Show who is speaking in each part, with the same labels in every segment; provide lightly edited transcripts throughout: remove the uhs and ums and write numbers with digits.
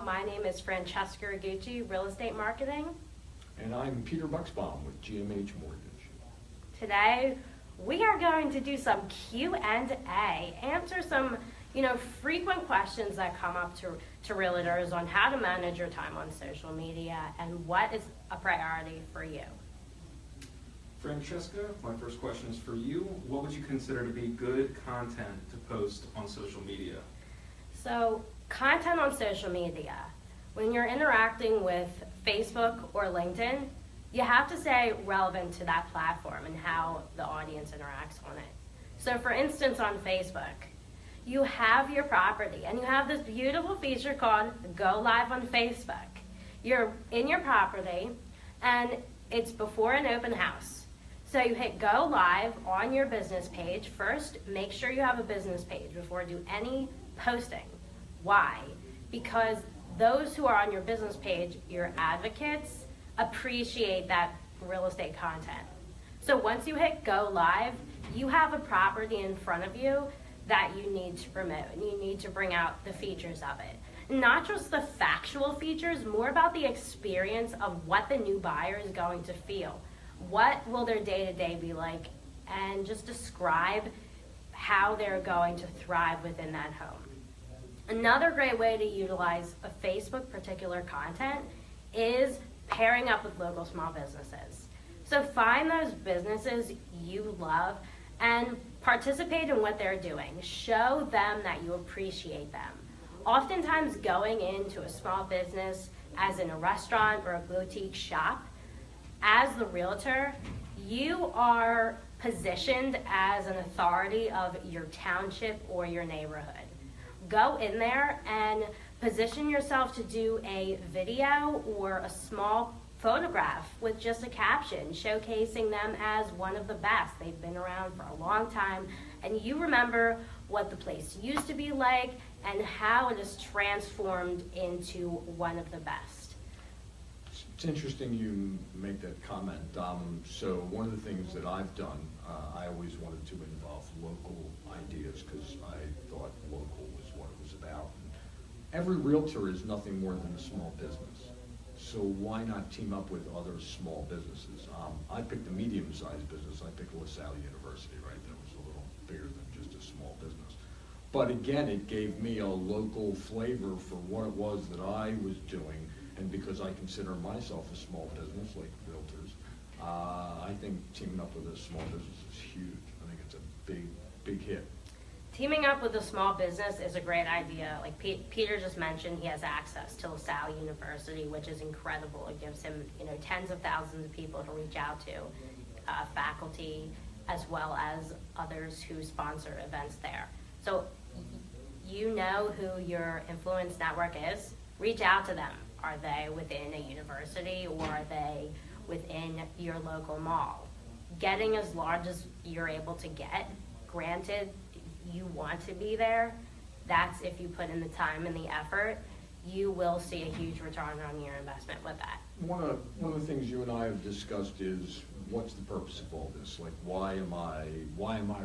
Speaker 1: My name is Francesca Rigucci, Real Estate Marketing.
Speaker 2: And I'm PETER BUCHSBAUM with GMH Mortgage.
Speaker 1: Today, we are going to do some Q&A, answer some, frequent questions that come up to realtors on how to manage your time on social media and what is a priority for you.
Speaker 3: Francesca, my first question is for you. What would you consider to be good content to post on social media?
Speaker 1: So, content on social media, when you're interacting with Facebook or LinkedIn, you have to stay relevant to that platform and how the audience interacts on it. So for instance, on Facebook, you have your property and you have this beautiful feature called Go Live on Facebook. You're in your property and it's before an open house. So you hit Go Live on your business page. First, make sure you have a business page before you do any posting. Why? Because those who are on your business page, your advocates, appreciate that real estate content. So once you hit Go Live, you have a property in front of you that you need to promote, and you need to bring out the features of it. Not just the factual features, more about the experience of what the new buyer is going to feel. What will their day-to-day be like, and just describe how they're going to thrive within that home. Another great way to utilize a Facebook particular content is pairing up with local small businesses. So find those businesses you love and participate in what they're doing. Show them that you appreciate them. Oftentimes going into a small business, as in a restaurant or a boutique shop, as the realtor, you are positioned as an authority of your township or your neighborhood. Go in there and position yourself to do a video or a small photograph with just a caption showcasing them as one of the best. They've been around for a long time, and you remember what the place used to be like and how it has transformed into one of the best.
Speaker 2: It's interesting you make that comment. So one of the things that I've done, I always wanted to involve local ideas because I thought local was what it was about. Every realtor is nothing more than a small business. So why not team up with other small businesses? I picked a medium-sized business. I picked LaSalle University, right? That was a little bigger than just a small business. But again, it gave me a local flavor for what it was that I was doing. And because I consider myself a small business, like realtors, I think teaming up with a small business is huge. I think it's a big hit.
Speaker 1: Teaming up with a small business is a great idea. Like Peter just mentioned, he has access to LaSalle University, which is incredible. It gives him, tens of thousands of people to reach out to, faculty, as well as others who sponsor events there. So you know who your influence network is. Reach out to them. Are they within a university or are they within your local mall? Getting as large as you're able to get, granted, you want to be there, that's if you put in the time and the effort, you will see a huge return on your investment with that.
Speaker 2: One of the things you and I have discussed is what's the purpose of all this? Like, why am I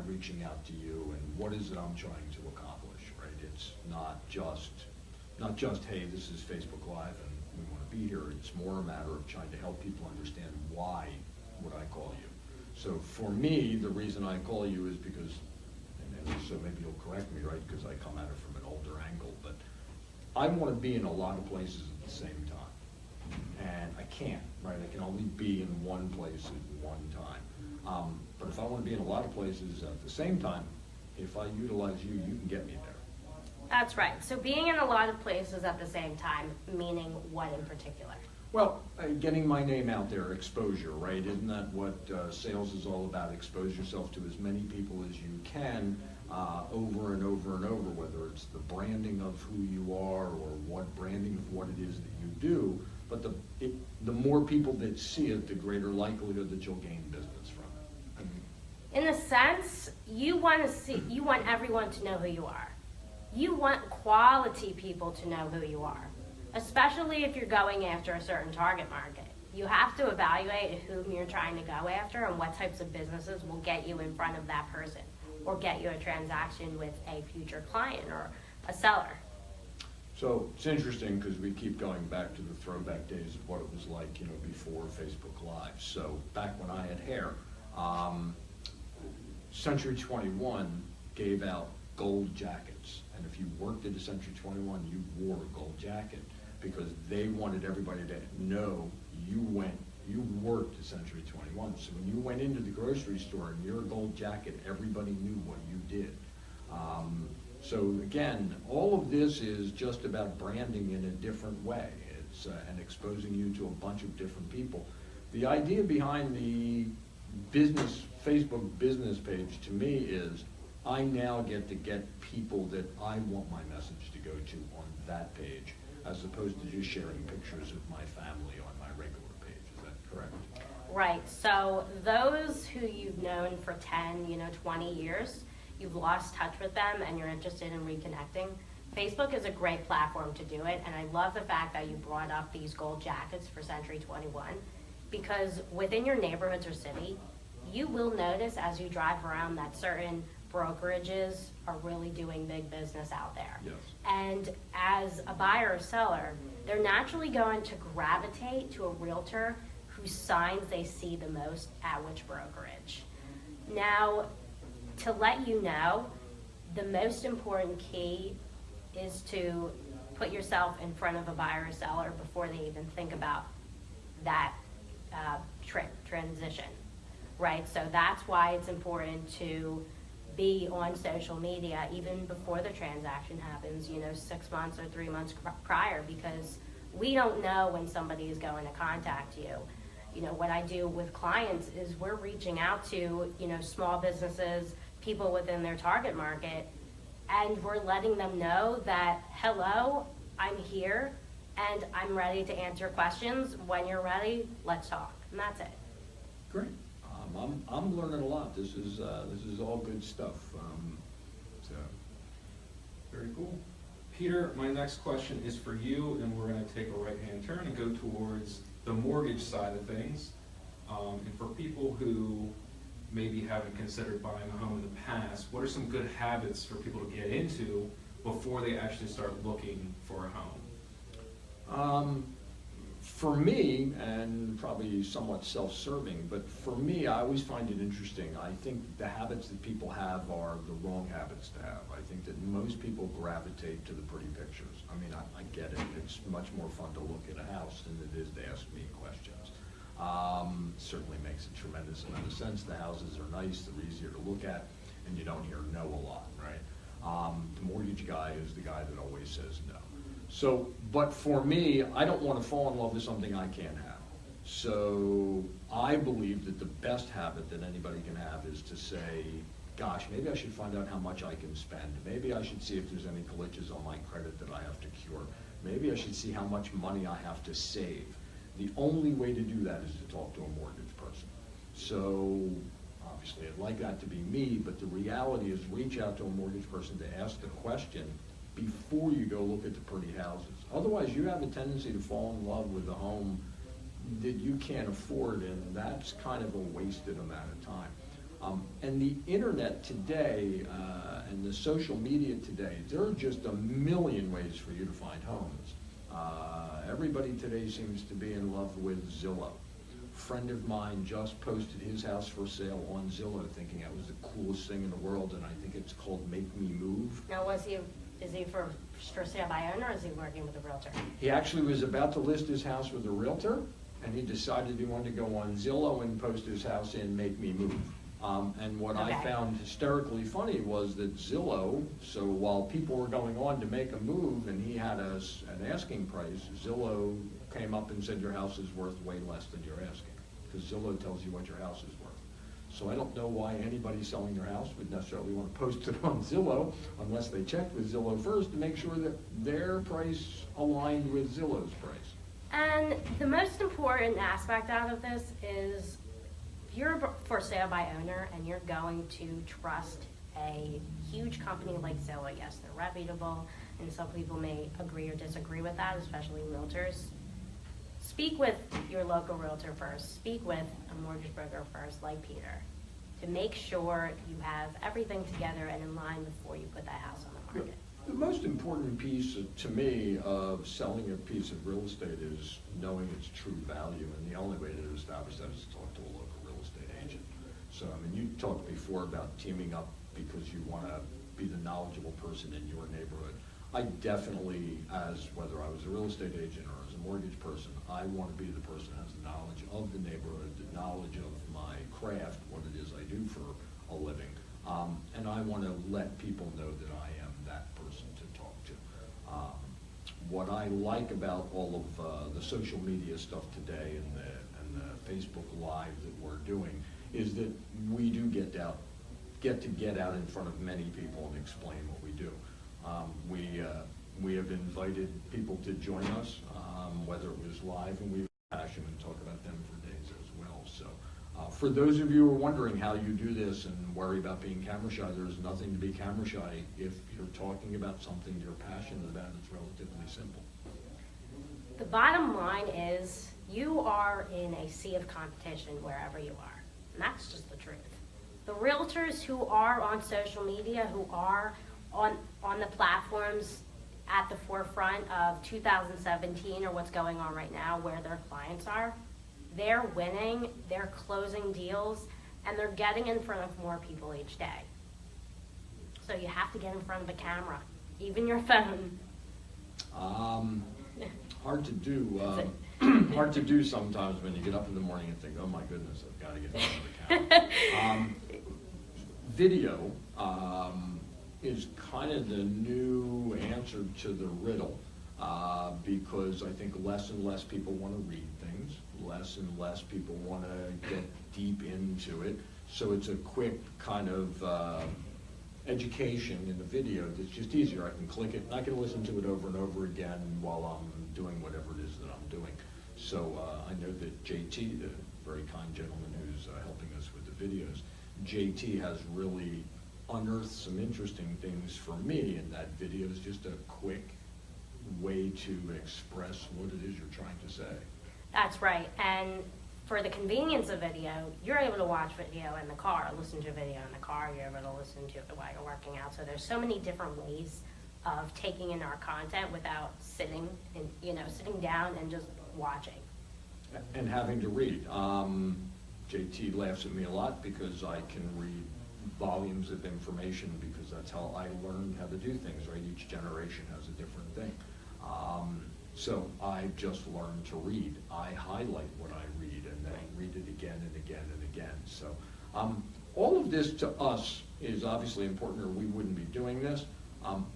Speaker 2: reaching out to you, and what is it I'm trying to accomplish, right? It's not just hey, this is Facebook Live and we want to be here. It's more a matter of trying to help people understand why would I call you. So for me, the reason I call you is because, and so maybe you'll correct me, right, because I come at it from an older angle, but I want to be in a lot of places at the same time. And I can't, right? I can only be in one place at one time. But if I want to be in a lot of places at the same time, if I utilize you, you can get me there.
Speaker 1: That's right. So being in a lot of places at the same time, meaning what in particular?
Speaker 2: Well, getting my name out there, exposure, right? Isn't that what sales is all about? Expose yourself to as many people as you can over and over and over, whether it's the branding of who you are or what branding of what it is that you do. But the more people that see it, the greater likelihood that you'll gain business from it.
Speaker 1: In a sense, you want everyone to know who you are. You want quality people to know who you are, especially if you're going after a certain target market. You have to evaluate whom you're trying to go after and what types of businesses will get you in front of that person or get you a transaction with a future client or a seller.
Speaker 2: So it's interesting because we keep going back to the throwback days of what it was like, before Facebook Live. So back when I had hair, Century 21 gave out gold jackets. And if you worked at a Century 21, you wore a gold jacket because they wanted everybody to know you worked at Century 21. So when you went into the grocery store and you're a gold jacket, everybody knew what you did. So again, all of this is just about branding in a different way. It's and exposing you to a bunch of different people. The idea behind the Facebook business page to me is I now get to get people that I want my message to go to on that page, as opposed to just sharing pictures of my family on my regular page. Is that correct?
Speaker 1: Right, so those who you've known for 10, 20 years, you've lost touch with them and you're interested in reconnecting, Facebook is a great platform to do it. And I love the fact that you brought up these gold jackets for Century 21, because within your neighborhoods or city, you will notice as you drive around that certain brokerages are really doing big business out there.
Speaker 2: Yes.
Speaker 1: And as a buyer or seller, they're naturally going to gravitate to a realtor whose signs they see the most at which brokerage. Now, to let you know, the most important key is to put yourself in front of a buyer or seller before they even think about that transition, right? So that's why it's important to be on social media even before the transaction happens, 6 months or 3 months prior, because we don't know when somebody is going to contact you. What I do with clients is we're reaching out to, small businesses, people within their target market, and we're letting them know that, hello, I'm here and I'm ready to answer questions. When you're ready, let's talk. And that's it.
Speaker 2: Great. I'm learning a lot. This is all good stuff. So
Speaker 3: Very cool. Peter, my next question is for you, and we're going to take a right-hand turn and go towards the mortgage side of things. And for people who maybe haven't considered buying a home in the past, what are some good habits for people to get into before they actually start looking for a home?
Speaker 2: For me, and probably somewhat self-serving, but for me, I always find it interesting. I think the habits that people have are the wrong habits to have. I think that most people gravitate to the pretty pictures. I mean, I get it. It's much more fun to look at a house than it is to ask me questions. Certainly makes a tremendous amount of sense. The houses are nice, they're easier to look at, and you don't hear no a lot, right? The mortgage guy is the guy that always says no. So, but for me, I don't want to fall in love with something I can't have. So I believe that the best habit that anybody can have is to say, gosh, maybe I should find out how much I can spend. Maybe I should see if there's any glitches on my credit that I have to cure. Maybe I should see how much money I have to save. The only way to do that is to talk to a mortgage person. So obviously I'd like that to be me, but the reality is reach out to a mortgage person to ask the question before you go look at the pretty houses. Otherwise, you have a tendency to fall in love with a home that you can't afford, and that's kind of a wasted amount of time. And the internet today and the social media today, there are just a million ways for you to find homes. Everybody today seems to be in love with Zillow. A friend of mine just posted his house for sale on Zillow, thinking that was the coolest thing in the world, and I think it's called Make Me Move.
Speaker 1: Now, is he for sale by owner, or is he working with a realtor?
Speaker 2: He actually was about to list his house with a realtor, and he decided he wanted to go on Zillow and post his house in Make Me Move. And what I found hysterically funny was that Zillow, so while people were going on to make a move and he had an asking price, Zillow came up and said your house is worth way less than you're asking, because Zillow tells you what your house is worth. So I don't know why anybody selling their house would necessarily want to post it on Zillow unless they checked with Zillow first to make sure that their price aligned with Zillow's price.
Speaker 1: And the most important aspect out of this is if you're for sale by owner and you're going to trust a huge company like Zillow, yes, they're reputable, and some people may agree or disagree with that, especially realtors. Speak with your local realtor first. Speak with a mortgage broker first, like Peter, to make sure you have everything together and in line before you put that house on the market.
Speaker 2: The most important piece to me of selling a piece of real estate is knowing its true value, and the only way to establish that is to talk to a local real estate agent. So, I mean, you talked before about teaming up because you want to be the knowledgeable person in your neighborhood. I definitely, as whether I was a real estate agent or as a mortgage person, I want to be the person who has the knowledge of the neighborhood, the knowledge of my craft, what it is I do for a living. And I want to let people know that I am that person to talk to. What I like about all of the social media stuff today and the Facebook Live that we're doing is that we do get to get out in front of many people and explain what we do. We have invited people to join us, whether it was live, and we have passion and talk about them for days as well. So for those of you who are wondering how you do this and worry about being camera shy, there's nothing to be camera shy. If you're talking about something you're passionate about, it's relatively simple.
Speaker 1: The bottom line is you are in a sea of competition wherever you are, and that's just the truth. The realtors who are on social media, who are on the platforms at the forefront of 2017 or what's going on right now where their clients are, they're winning, they're closing deals, and they're getting in front of more people each day. So you have to get in front of a camera, even your phone.
Speaker 2: Hard to do. Hard to do sometimes when you get up in the morning and think, oh my goodness, I've got to get in front of the camera. Video is kind of the new answer to the riddle because I think less and less people want to read things, less and less people want to get deep into it. So it's a quick kind of education in the video that's just easier. I can click it and I can listen to it over and over again while I'm doing whatever it is that I'm doing. So I know that JT, the very kind gentleman who's helping us with the videos, JT has really unearthed some interesting things for me, and that video is just a quick way to express what it is you're trying to say.
Speaker 1: That's right, and for the convenience of video, you're able to watch video in the car, listen to video in the car, you're able to listen to it while you're working out. So there's so many different ways of taking in our content without sitting down and just watching.
Speaker 2: And having to read. JT laughs at me a lot because I can read volumes of information because that's how I learned how to do things, right? Each generation has a different thing. So I just learned to read. I highlight what I read and then read it again and again and again. So all of this to us is obviously important or we wouldn't be doing this.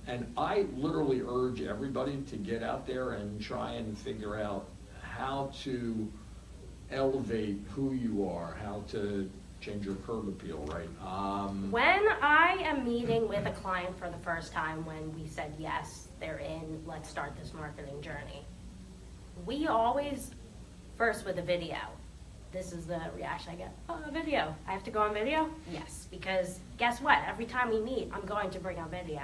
Speaker 2: And I literally urge everybody to get out there and try and figure out how to elevate who you are, how to change your curb appeal, right?
Speaker 1: When I am meeting with a client for the first time, when we said yes, they're in, let's start this marketing journey, we always, first with a video, this is the reaction I get, oh, a video, I have to go on video? Yes, because guess what, every time we meet, I'm going to bring up video.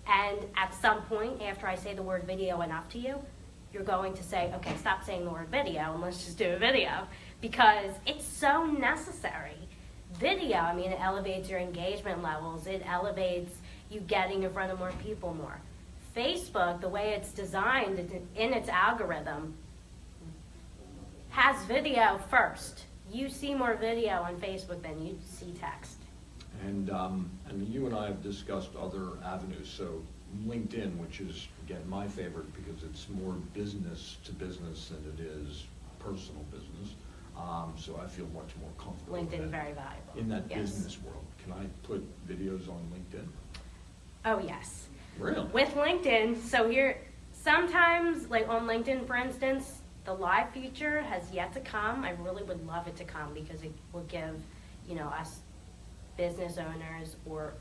Speaker 1: And at some point, after I say the word video enough to you, you're going to say, okay, stop saying the word video and let's just do a video, because it's so necessary. Video, I mean, it elevates your engagement levels, it elevates you getting in front of more people more. Facebook, the way it's designed in its algorithm, has video first. You see more video on Facebook than you see text.
Speaker 2: And you and I have discussed other avenues. So LinkedIn, which is, again, my favorite because it's more business to business than it is personal business. So I feel much more comfortable
Speaker 1: LinkedIn,
Speaker 2: in that,
Speaker 1: very valuable.
Speaker 2: in that
Speaker 1: Yes.
Speaker 2: business world. Can I put videos on LinkedIn?
Speaker 1: Oh, yes.
Speaker 2: Really?
Speaker 1: With LinkedIn, so here, sometimes, like on LinkedIn, for instance, the live feature has yet to come. I really would love it to come because it will give, us business owners or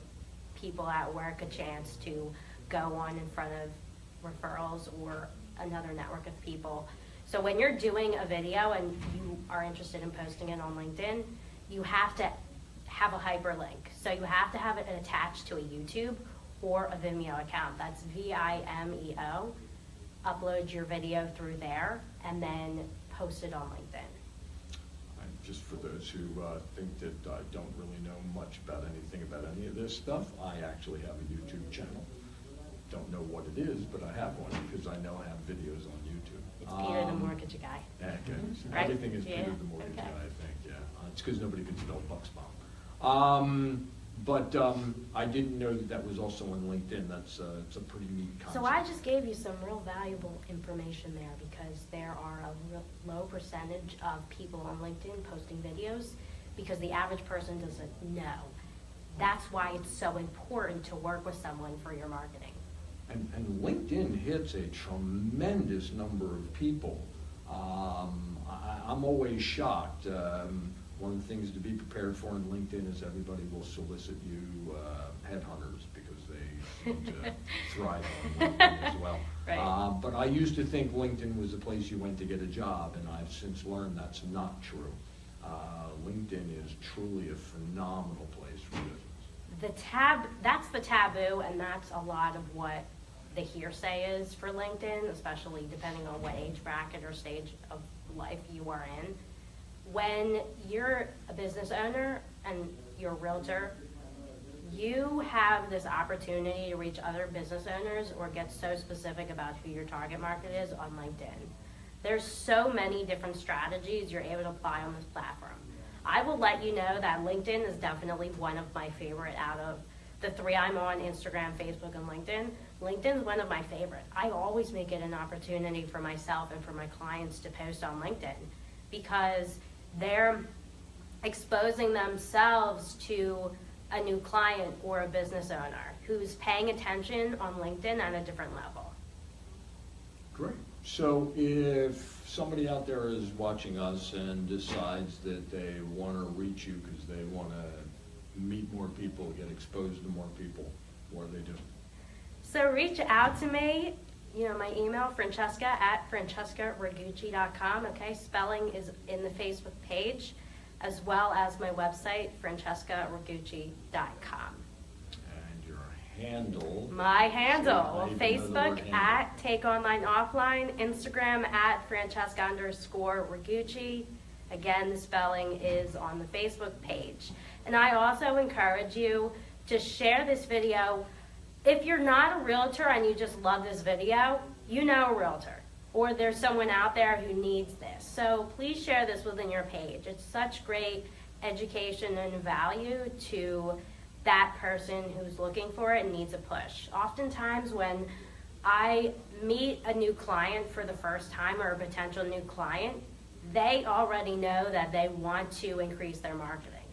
Speaker 1: people at work a chance to go on in front of referrals or another network of people. So when you're doing a video and you are interested in posting it on LinkedIn, you have to have a hyperlink. So you have to have it attached to a YouTube or a Vimeo account. That's Vimeo. Upload your video through there and then post it on LinkedIn.
Speaker 2: Just for those who think that I don't really know much about anything about any of this stuff, I actually have a YouTube channel. don't know what it is, but I have one because I know I have videos on YouTube.
Speaker 1: It's Peter the mortgage guy.
Speaker 2: Okay.
Speaker 1: Right?
Speaker 2: Everything is
Speaker 1: Yeah,
Speaker 2: Peter the mortgage
Speaker 1: okay.
Speaker 2: guy, I think, yeah. It's because nobody can spell Buchsbaum. But I didn't know that that was also on LinkedIn. That's it's a pretty neat concept.
Speaker 1: So I just gave you some real valuable information there because there are a real low percentage of people on LinkedIn posting videos because the average person doesn't know. That's why it's so important to work with someone for your marketing.
Speaker 2: And LinkedIn hits a tremendous number of people. I'm always shocked. One of the things to be prepared for in LinkedIn is everybody will solicit you headhunters because they seem to thrive on LinkedIn as well.
Speaker 1: Right.
Speaker 2: But I used to think LinkedIn was the place you went to get a job, and I've since learned that's not true. LinkedIn is truly a phenomenal place for business.
Speaker 1: That's the taboo, and that's a lot of what the hearsay is for LinkedIn, especially depending on what age bracket or stage of life you are in. When you're a business owner and you're a realtor, you have this opportunity to reach other business owners or get so specific about who your target market is on LinkedIn. There's so many different strategies you're able to apply on this platform. I will let you know that LinkedIn is definitely one of my favorite out of the three I'm on: Instagram, Facebook, and LinkedIn. LinkedIn is one of my favorite. I always make it an opportunity for myself and for my clients to post on LinkedIn because they're exposing themselves to a new client or a business owner who's paying attention on LinkedIn at a different level.
Speaker 2: Great. So if somebody out there is watching us and decides that they want to reach you because they want to meet more people, get exposed to more people, what do they do?
Speaker 1: So reach out to me. You know, my email, francesca@francescaragucci.com. Okay, spelling is in the Facebook page, as well as my website, francescaragucci.com.
Speaker 2: And your handle?
Speaker 1: My handle,
Speaker 2: So
Speaker 1: Facebook @Take Online Offline, Instagram @Francesca_Ragucci. Again, the spelling is on the Facebook page. And I also encourage you to share this video. If you're not a realtor and you just love this video, you know a realtor, or there's someone out there who needs this. So please share this within your page. It's such great education and value to that person who's looking for it and needs a push. Oftentimes when I meet a new client for the first time or a potential new client, they already know that they want to increase their marketing.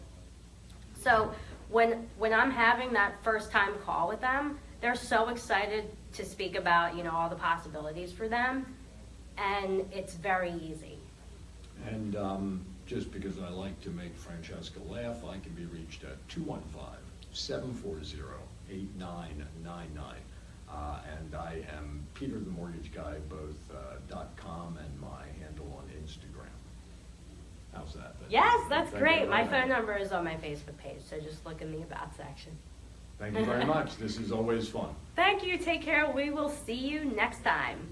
Speaker 1: So when I'm having that first time call with them, they're so excited to speak about, you know, all the possibilities for them, and it's very easy.
Speaker 2: And just because I like to make Francesca laugh, I can be reached at 215-740-8999. And I am Peter the Mortgage Guy, both .com and my handle on Instagram. How's that?
Speaker 1: Yes, that's
Speaker 2: Thank
Speaker 1: great.
Speaker 2: you
Speaker 1: My
Speaker 2: very
Speaker 1: phone
Speaker 2: much.
Speaker 1: number is on my Facebook page, so just look in the About section.
Speaker 2: Thank you very much. This is always fun.
Speaker 1: Thank you. Take care. We will see you next time.